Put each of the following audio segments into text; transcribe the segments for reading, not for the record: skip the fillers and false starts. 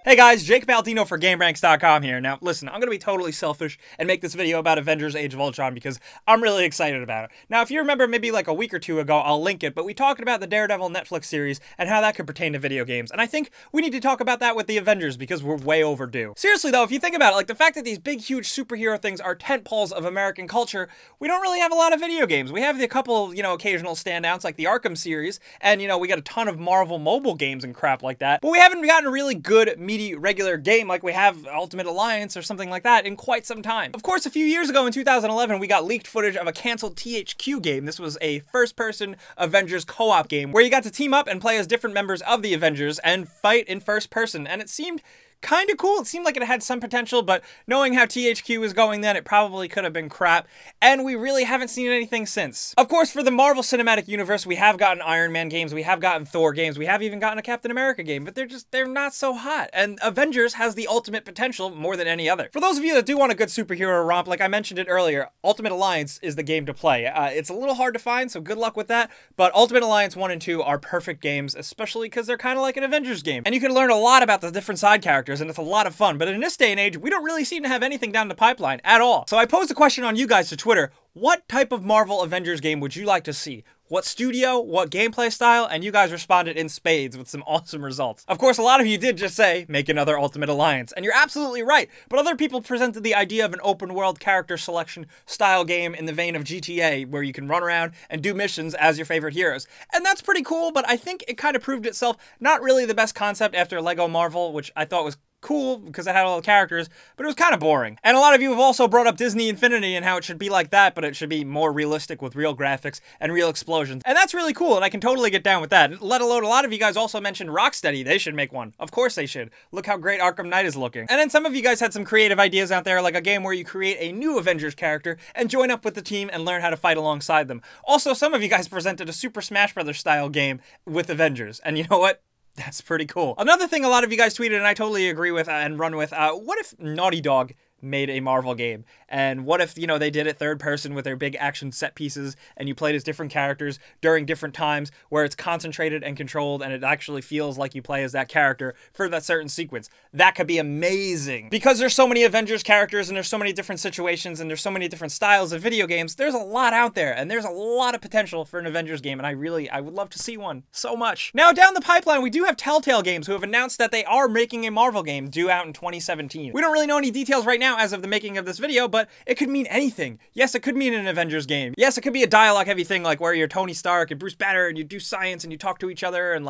Hey guys, Jake Baldino for gameranx.com here. Now listen, I'm going to be totally selfish and make this video about Avengers Age of Ultron because I'm really excited about it. Now if you remember maybe like a week or two ago, I'll link it, but we talked about the Daredevil Netflix series and how that could pertain to video games. And I think we need to talk about that with the Avengers because we're way overdue. Seriously though, if you think about it, like the fact that these big huge superhero things are tentpoles of American culture, we don't really have a lot of video games. We have a couple, occasional standouts like the Arkham series, and we got a ton of Marvel mobile games and crap like that, but we haven't gotten a really good regular game like we have Ultimate Alliance or something like that in quite some time. Of course, a few years ago in 2011, we got leaked footage of a canceled THQ game. This was a first-person Avengers co-op game where you got to team up and play as different members of the Avengers and fight in first person, and it seemed kind of cool. It seemed like it had some potential, but knowing how THQ was going then, it probably could have been crap, and we really haven't seen anything since. Of course, for the Marvel Cinematic Universe, we have gotten Iron Man games, we have gotten Thor games, we have even gotten a Captain America game, but they're not so hot, and Avengers has the ultimate potential more than any other. For those of you that do want a good superhero romp, like I mentioned it earlier, Ultimate Alliance is the game to play. It's a little hard to find, so good luck with that, but Ultimate Alliance 1 and 2 are perfect games, especially because they're kind of like an Avengers game, and you can learn a lot about the different side characters, and it's a lot of fun. But in this day and age, we don't really seem to have anything down the pipeline at all. So I posed a question on you guys to Twitter. What type of Marvel Avengers game would you like to see? What studio? What gameplay style? And you guys responded in spades with some awesome results. Of course, a lot of you did just say, make another Ultimate Alliance. And you're absolutely right. But other people presented the idea of an open world character selection style game in the vein of GTA, where you can run around and do missions as your favorite heroes. And that's pretty cool, but I think it kind of proved itself not really the best concept after Lego Marvel, which I thought was cool because it had all the characters, but it was kind of boring. And a lot of you have also brought up Disney Infinity and how it should be like that, but it should be more realistic with real graphics and real explosions. And that's really cool, and I can totally get down with that. Let alone, a lot of you guys also mentioned Rocksteady. They should make one. Of course they should. Look how great Arkham Knight is looking. And then some of you guys had some creative ideas out there, like a game where you create a new Avengers character and join up with the team and learn how to fight alongside them. Also, some of you guys presented a Super Smash Bros. Style game with Avengers, and you know what? That's pretty cool. Another thing a lot of you guys tweeted, and I totally agree with and run with, what if Naughty Dog made a Marvel game? And what if, they did it third person with their big action set pieces and you played as different characters during different times where it's concentrated and controlled and it actually feels like you play as that character for that certain sequence? That could be amazing. Because there's so many Avengers characters and there's so many different situations and there's so many different styles of video games, there's a lot out there and there's a lot of potential for an Avengers game, and I would love to see one so much. Now down the pipeline, we do have Telltale Games who have announced that they are making a Marvel game due out in 2017. We don't really know any details right now as of the making of this video, but it could mean anything. Yes, it could mean an Avengers game. Yes, it could be a dialogue heavy thing like where you're Tony Stark and Bruce Banner and you do science and you talk to each other and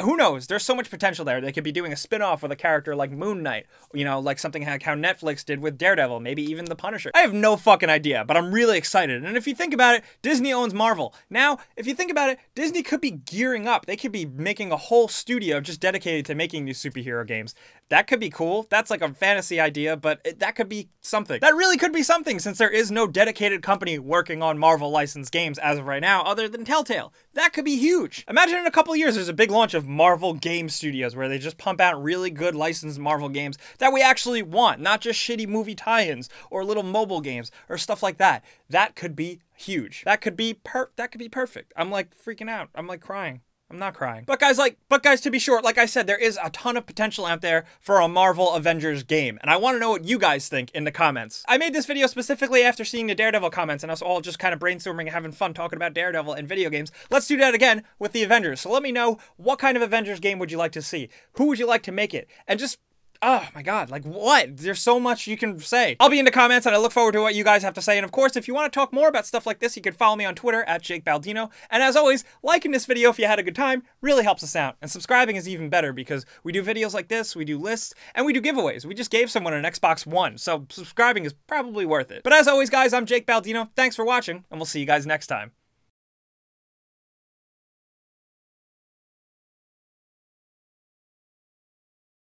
who knows? There's so much potential there. They could be doing a spin-off with a character like Moon Knight, like something like how Netflix did with Daredevil, maybe even the Punisher. I have no fucking idea, but I'm really excited. And if you think about it, Disney owns Marvel. Now, if you think about it, Disney could be gearing up. They could be making a whole studio just dedicated to making these superhero games. That could be cool. That's like a fantasy idea, but that could be something. That really could be something, since there is no dedicated company working on Marvel licensed games as of right now other than Telltale. That could be huge. Imagine in a couple years there's a big launch of Marvel Game Studios where they just pump out really good licensed Marvel games that we actually want, not just shitty movie tie-ins or little mobile games or stuff like that. That could be huge. That could be perfect. I'm like freaking out. I'm like crying. I'm not crying. But guys, to be short, like I said, there is a ton of potential out there for a Marvel Avengers game, and I want to know what you guys think in the comments. I made this video specifically after seeing the Daredevil comments, and us all just kind of brainstorming and having fun talking about Daredevil and video games. Let's do that again with the Avengers. So let me know, what kind of Avengers game would you like to see? Who would you like to make it? And just, oh my god, like what? There's so much you can say. I'll be in the comments and I look forward to what you guys have to say. And of course, if you want to talk more about stuff like this, you can follow me on Twitter at Jake Baldino. And as always, liking this video if you had a good time really helps us out. And subscribing is even better because we do videos like this, we do lists, and we do giveaways. We just gave someone an Xbox One, so subscribing is probably worth it. But as always, guys, I'm Jake Baldino. Thanks for watching, and we'll see you guys next time.